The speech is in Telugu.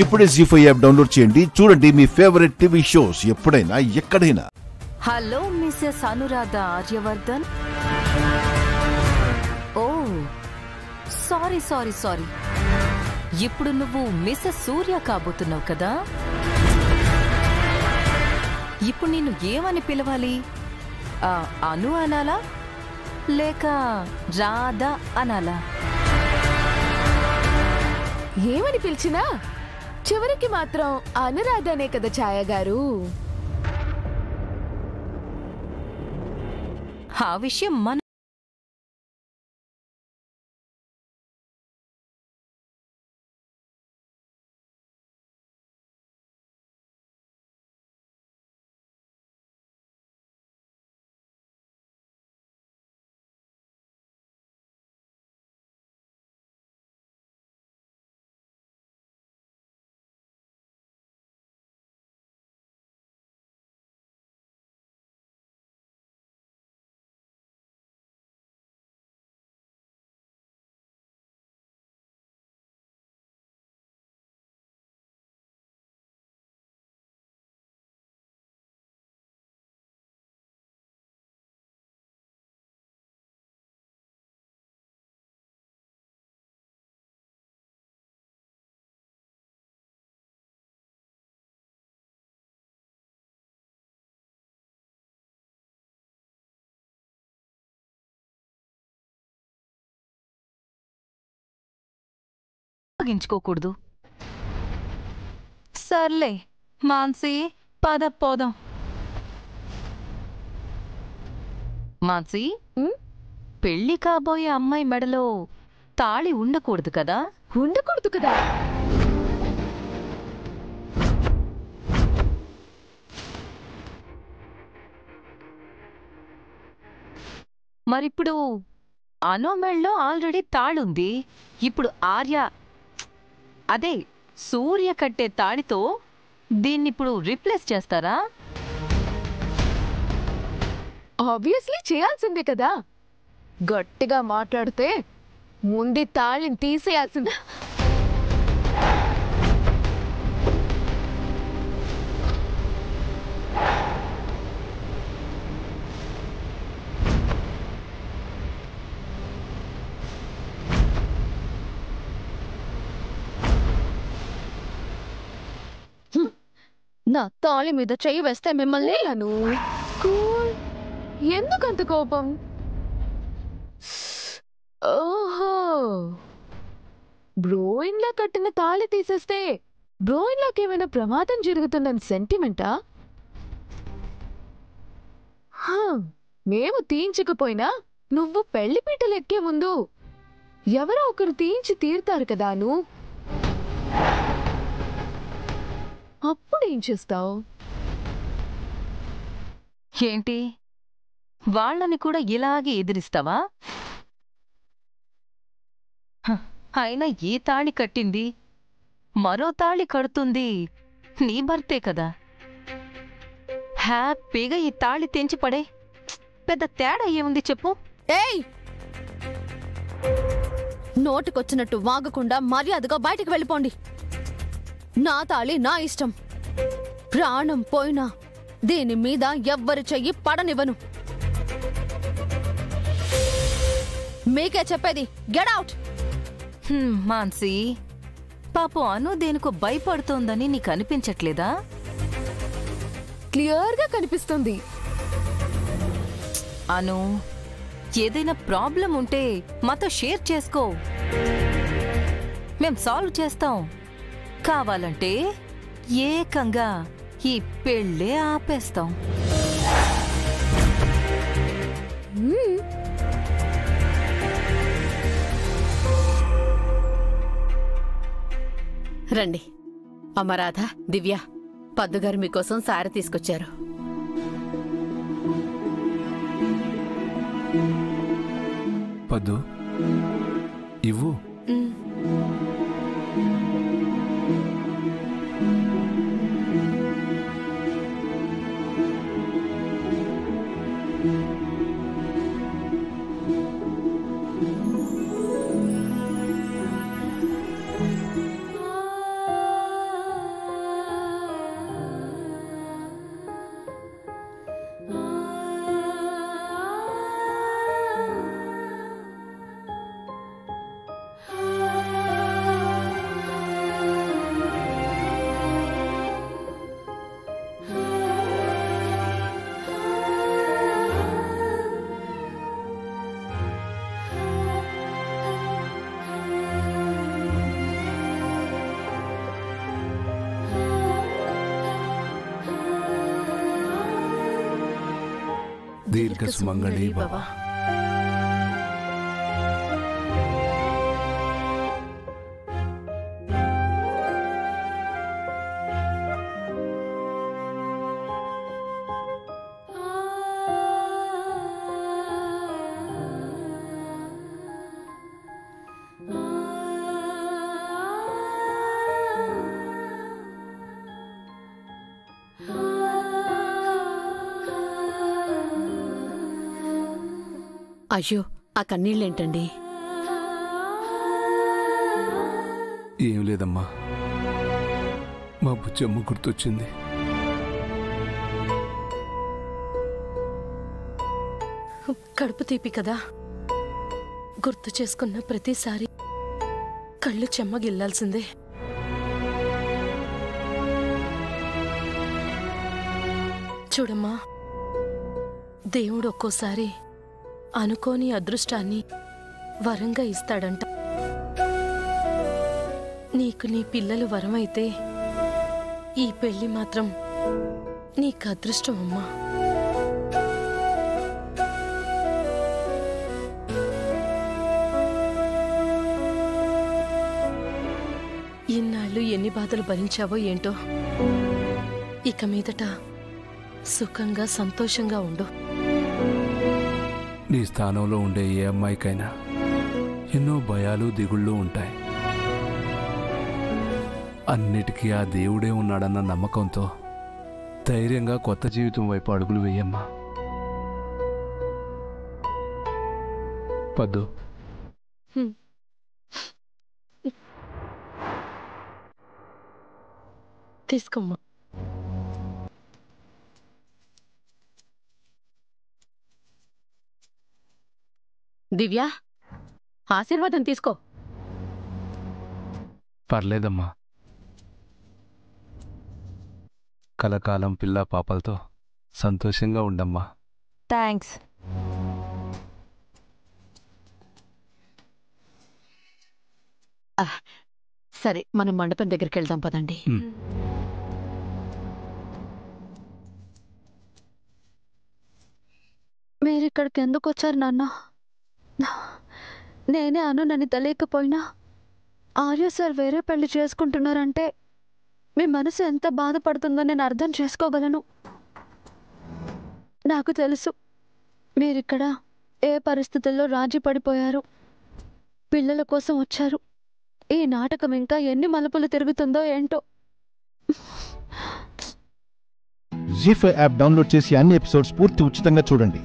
ఇప్పుడే జీ5 యాప్ డౌన్లోడ్ చేయండి. చూడండి మీ ఫేవరెట్ టీవీ షోస్ ఎప్పుడైనా ఎక్కడైనా. Hello Mrs Anuradha Aryavardhan. Oh sorry sorry sorry. ఇప్పుడు నువ్వు మిసెస్ సూర్య కాబోతున్నావు కదా. ఇప్పుడు నేను ఏమని పిలవాలి? అను అనాలా లేక రాధా అనాలా? ఏమని పిలిచినా చివరికి మాత్రం అనురాధనే కదా ఛాయ గారు. ఆ విషయం మన ఉపయోగించుకోకూడదు. సర్లే మాన్సీ, పద పోదాం. మాన్సీ, పెళ్లి కాబోయే అమ్మాయి మెడలో తాళి ఉండకూడదు కదా? ఉండకూడదు కదా. మరిప్పుడు అను మెడలో ఆల్రెడీ తాళుంది. ఇప్పుడు ఆర్య అదే సూర్య కట్టే తాడితో దీన్నిప్పుడు రీప్లేస్ చేస్తారా? ఆబ్వియస్లీ చేయాల్సిందే కదా. గట్టిగా మాట్లాడితే ముందు తాళిని తీసేయాల్సిందే. నా తాళి మీద చెయ్యి వేస్తే మిమ్మల్ని అను. ఎందుకంత కోపం? ఓహో, బ్రోయిన్లా కట్టిన తాళి తీసేస్తే బ్రోయిన్లాకి ఏమైనా ప్రమాదం జరుగుతుందని సెంటిమెంటా? మేము తీయించకపోయినా నువ్వు పెళ్లి పీటలు ఎక్కే ముందు ఎవరో ఒకరు తీయించి తీరుతారు కదా. నువ్వు అప్పుడేం చేస్తావు? ఏంటి, వాళ్ళని కూడా ఇలాగే ఎదిరిస్తావా? అయినా ఈ తాళి కట్టింది మరో తాళి కడుతుంది నీ భర్తే కదా. హ్యాపీగా ఈ తాళి తెంచి పడే. పెద్ద తేడా ఏముంది చెప్పు? ఏయ్, నోటికొచ్చినట్టు వాగకుండా మర్యాదగా బయటికి వెళ్ళిపోండి. నా తాళి నా ఇష్టం. ప్రాణం పోయినా దీని మీద ఎవ్వరి చెయ్యి పడనివ్వను. మీకే చెప్పేది, గెట్ అవుట్. మాన్సీ, పాపం అను దేనికో భయపడుతోందని నీకు అనిపించట్లేదా? క్లియర్గా కనిపిస్తుంది. అను, ఏదైనా ప్రాబ్లం ఉంటే మాతో షేర్ చేసుకో, మేం సాల్వ్ చేస్తాం. కావాలంటే ఏకంగా ఈ పెళ్ళే ఆపేస్తాం. రండి. అమరాధ, దివ్య, పద్దుగారు మీకోసం సారె తీసుకొచ్చారు. పద్దు, ఇవ్వు. దీర్ఘ సుమంగళి భవ. అయ్యో, ఆ కన్నీళ్ళేంటండి? ఏం లేదమ్మా, మా బుచ్చమ్మ గుర్తొచ్చింది. కడుపు తీపి కదా, గుర్తు చేసుకున్న ప్రతిసారి కళ్ళు చెమ్మగిల్లాల్సిందే. చూడమ్మా, దేవుడు ఒక్కోసారి అనుకోని అదృష్టాన్ని వరంగా ఇస్తాడంట. నీకు నీ పిల్లలు వరమైతే ఈ పెళ్లి మాత్రం నీకు అదృష్టం అమ్మా. ఇన్నాళ్ళు ఎన్ని బాధలు భరించావో ఏంటో, ఇక మీదట సుఖంగా సంతోషంగా ఉండు. నీ స్థానంలో ఉండే ఏ అమ్మాయికైనా ఎన్నో భయాలు దిగుళ్ళు ఉంటాయి. అన్నిటికీ ఆ దేవుడే ఉన్నాడన్న నమ్మకంతో ధైర్యంగా కొత్త జీవితం వైపు అడుగులు వేయమ్మా. పద్దు, తీసుకోమ్మా. దివ్య, ఆశీర్వాదం తీసుకో. పర్లేదమ్మా. కలకాలం పిల్ల పాపలతో సంతోషంగా ఉండమ్మా. థ్యాంక్స్. సరే, మనం మండపం దగ్గరికి వెళ్దాం పదండి. మీరిక్కడికి ఎందుకు వచ్చారు నాన్న? నేనే నన్ను తెలియకపోయినా ఆర్య సార్ వేరే పెళ్లి చేసుకుంటున్నారంటే మీ మనసు ఎంత బాధపడుతుందో నేను అర్థం చేసుకోగలను. నాకు తెలుసు మీరిక్కడ ఏ పరిస్థితుల్లో రాజీ పడిపోయారు. పిల్లల కోసం వచ్చారు. ఈ నాటకం ఇంకా ఎన్ని మలుపులు తిరుగుతుందో ఏంటో. జీ5 యాప్ డౌన్లోడ్ చేసి అన్ని ఎపిసోడ్స్ పూర్తి ఉచితంగా చూడండి.